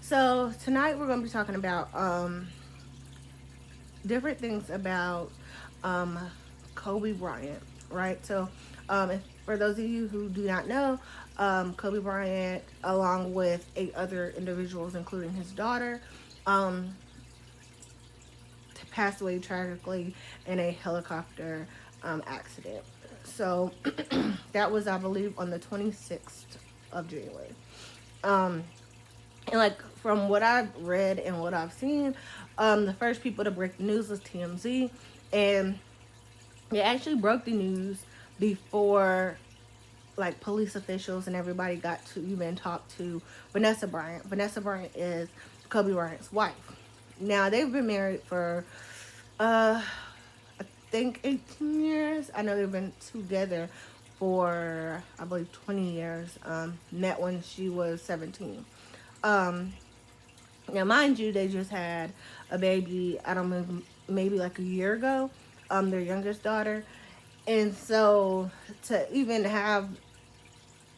So tonight we're going to be talking about different things about um, Kobe Bryant, right? For those of you who do not know, Kobe Bryant, along with 8 other individuals, including his daughter, um, passed away tragically in a helicopter accident. So that was, I believe, on the 26th of January. Um, and like from what I've read and what I've seen, the first people to break the news was TMZ, and they actually broke the news before like police officials and everybody got to even talk to Vanessa Bryant. Vanessa Bryant is Kobe Bryant's wife. Now they've been married for I think 18 years. I know they've been together for I believe 20 years. Met when she was 17. Um, Now, mind you, they just had a baby. I don't know, maybe like a year ago. Their youngest daughter, and so to even have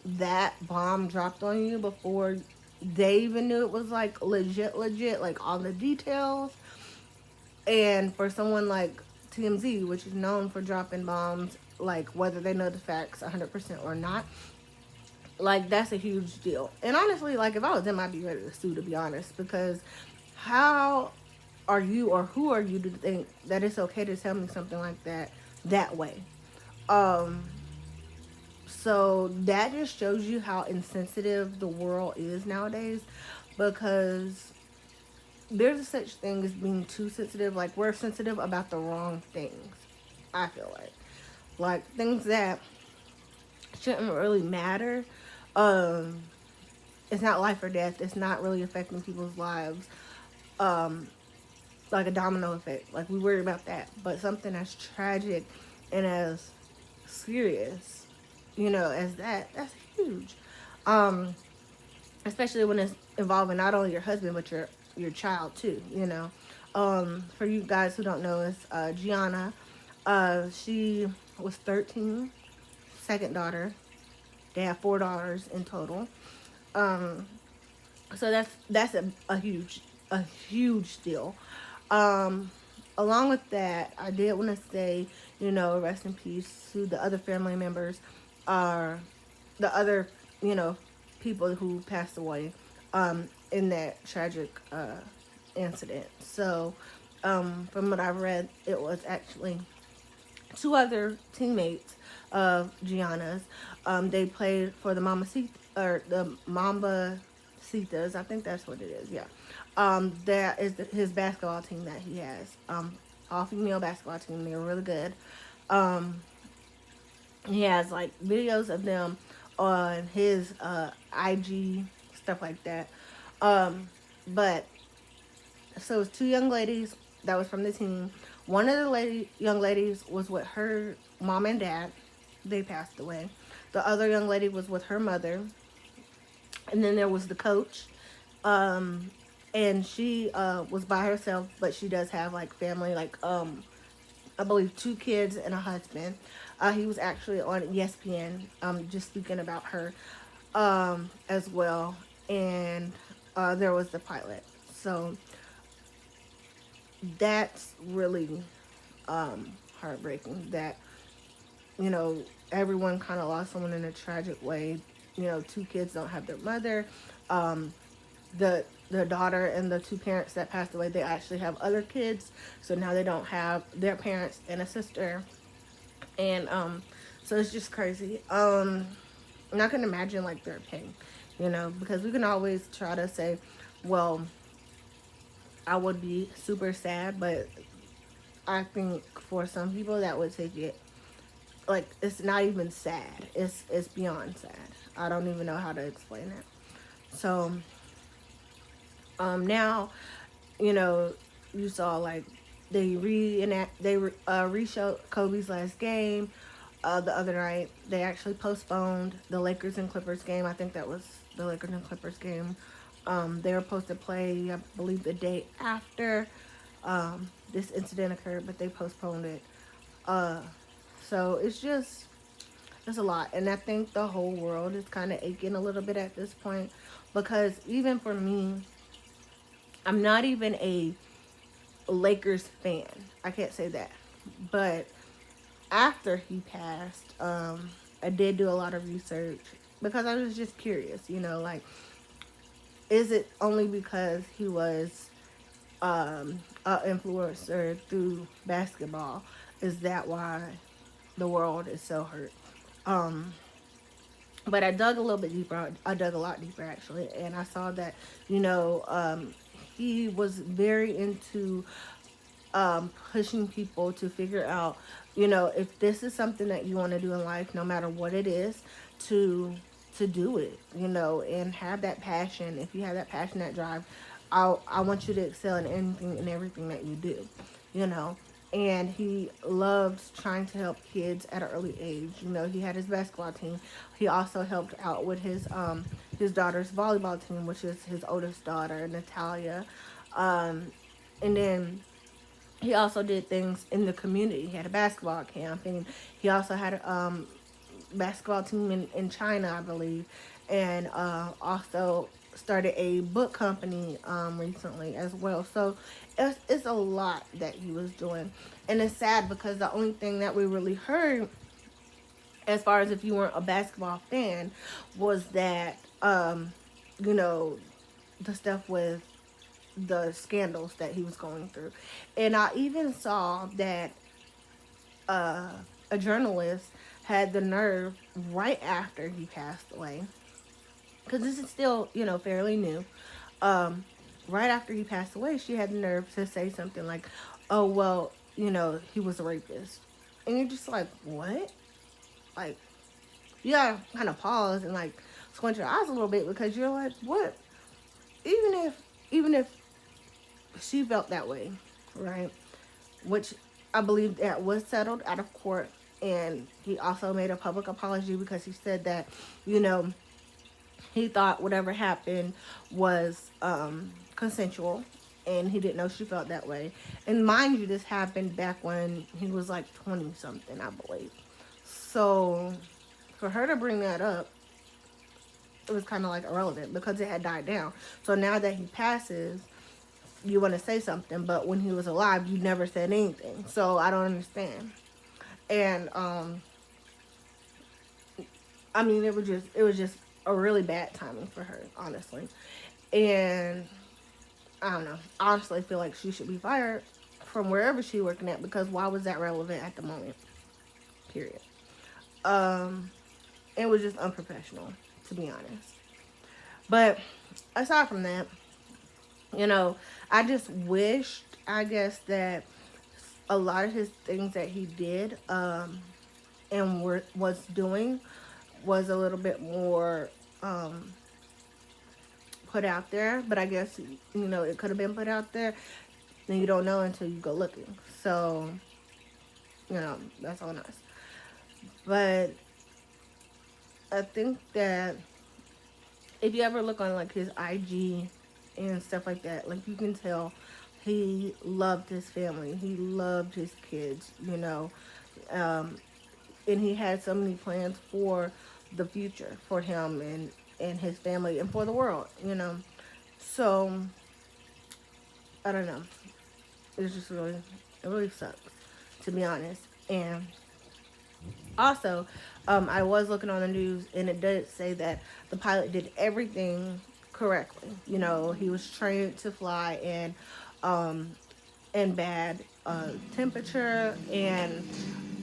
that bomb dropped on you before they even knew it was like legit, like all the details, and for someone like TMZ, which is known for dropping bombs, like whether they know the facts 100% or not, like that's a huge deal. And honestly, like if I was them, I'd be ready to sue, to be honest, because how are you or who are you to think that it's okay to tell me something like that way? Um, so that just shows you how insensitive the world is nowadays, because there's a such thing as being too sensitive. Like we're sensitive about the wrong things. I feel like things that shouldn't really matter. Um, it's not life or death. It's not really affecting people's lives. Um, like a domino effect. Like we worry about that, but something as tragic and as serious, as that's huge. Um, Especially when it's involving not only your husband but your child too. For you guys who don't know, it's Gianna. She was 13, second daughter. They have 4 daughters in total. Um, so that's a huge deal. Um, Along with that, I did want to say, rest in peace to the other family members, are the other, you know, people who passed away in that tragic incident. So, from what I've read, it was actually 2 other teammates of Gianna's. They played for the the Mamba Citas. I think that's what it is. Yeah. That is his basketball team that he has. All female basketball team. They're really good. Um, he has like videos of them on his IG, stuff like that. Um, but so it's 2 young ladies that was from the team. One of the young ladies was with her mom and dad. They passed away. The other young lady was with her mother, and then there was the coach. Um, and she was by herself, but she does have like family, like I believe 2 kids and a husband. He was actually on ESPN, just speaking about her as well, and there was the pilot. So that's really heartbreaking that you know everyone kind of lost someone in a tragic way. 2 kids don't have their mother. Um, the daughter and the 2 parents that passed away, they actually have other kids, so now they don't have their parents and a sister, and so it's just crazy. And I can imagine like their pain, because we can always try to say, well, I would be super sad, but I think for some people that would take it like it's not even sad. It's beyond sad. I don't even know how to explain it. So now you know you saw like they reshowed Kobe's last game the other night. They actually postponed the Lakers and Clippers game. I think that was the Lakers and Clippers game. They were supposed to play, I believe, the day after this incident occurred, but they postponed it. Uh, so it's a lot, and I think the whole world is kind of aching a little bit at this point, because even for me, I'm not even a Lakers fan. I can't say that. But after he passed, I did do a lot of research because I was just curious, like, is it only because he was an influencer through basketball? Is that why the world is so hurt? Um, but I dug a little bit deeper. I dug a lot deeper actually, and I saw that he was very into pushing people to figure out, if this is something that you want to do in life, no matter what it is, to do it, and have that passion. If you have that passion, that drive, I want you to excel in anything and everything that you do, you know. And he loved trying to help kids at an early age. He had his basketball team. He also helped out with his daughter's volleyball team, which is his oldest daughter, Natalia. And then he also did things in the community. He had a basketball camp, and he also had a basketball team in China, I believe, and also started a book company recently as well. So it's a lot that he was doing, and it's sad because the only thing that we really heard, as far as if you weren't a basketball fan, was that you know the stuff with the scandals that he was going through. And I even saw that a journalist had the nerve right after he passed away, because this is still, fairly new. Right after he passed away, she had the nerve to say something like, oh, well, he was a rapist. And you're just like, what? Like, you gotta kind of pause and like squint your eyes a little bit, because you're like, what? Even if she felt that way, right? Which I believe that was settled out of court. And he also made a public apology, because he said that, he thought whatever happened was consensual, and he didn't know she felt that way. And mind you, this happened back when he was like 20 something, I believe. So for her to bring that up, it was kind of like irrelevant, because it had died down. So now that he passes, you want to say something, but when he was alive, you never said anything. So I don't understand. And I mean, it was just a really bad timing for her, honestly. And I don't know. I honestly feel like she should be fired from wherever she's working at, because why was that relevant at the moment? Period. It was just unprofessional, to be honest. But aside from that, I just wished, I guess, that a lot of his things that he did and was doing was a little bit more put out there. But I guess, it could have been put out there, and you don't know until you go looking. So, that's all nice. But I think that if you ever look on like his IG and stuff like that, like, you can tell he loved his family. He loved his kids, and he had so many plans for the future for him and his family and for the world. So I don't know. It's just it really sucks, to be honest. And also, I was looking on the news, and it did say that the pilot did everything correctly. He was trained to fly in bad temperature, and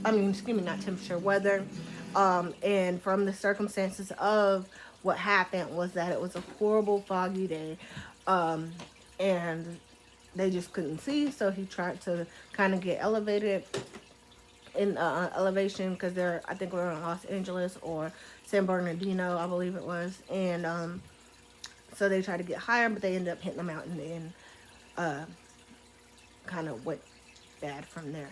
I mean, excuse me, not temperature, weather. And from the circumstances of what happened, was that it was a horrible foggy day, and they just couldn't see. So he tried to kind of get elevated in elevation, because I think we're in Los Angeles or San Bernardino, I believe it was. And so they tried to get higher, but they ended up hitting the mountain, and kind of went bad from there.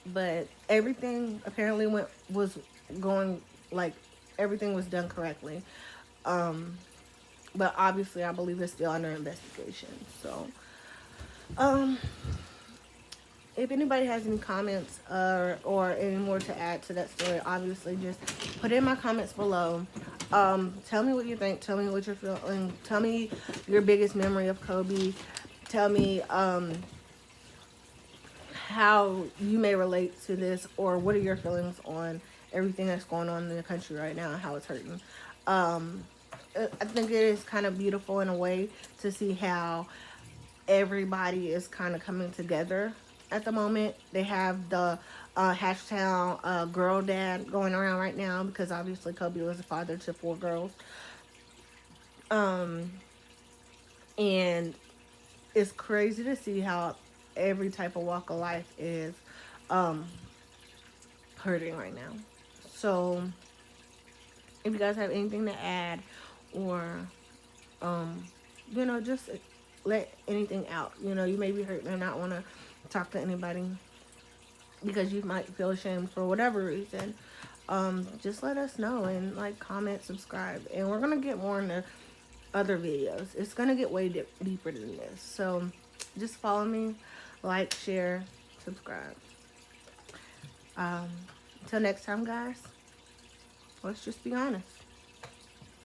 But everything apparently was going, like, everything was done correctly. But obviously, I believe it's still under investigation. So, if anybody has any comments or any more to add to that story, obviously just put it in my comments below. Tell me what you think. Tell me what you're feeling. Tell me your biggest memory of Kobe. Tell me how you may relate to this, or what are your feelings on everything that's going on in the country right now and how it's hurting. Um, I think it is kind of beautiful in a way to see how everybody is kind of coming together at the moment. They have the hashtag girl dad going around right now because obviously Kobe was a father to 4 girls. Um, and it's crazy to see how every type of walk of life is um, hurting right now. So if you guys have anything to add or um, just let anything out. You may be hurt and not want to talk to anybody because you might feel ashamed for whatever reason. Just let us know and like, comment, subscribe, and we're gonna get more into other videos. It's gonna get way deeper than this. So just follow me, like, share, subscribe. Um, Until next time, guys. Let's just be honest.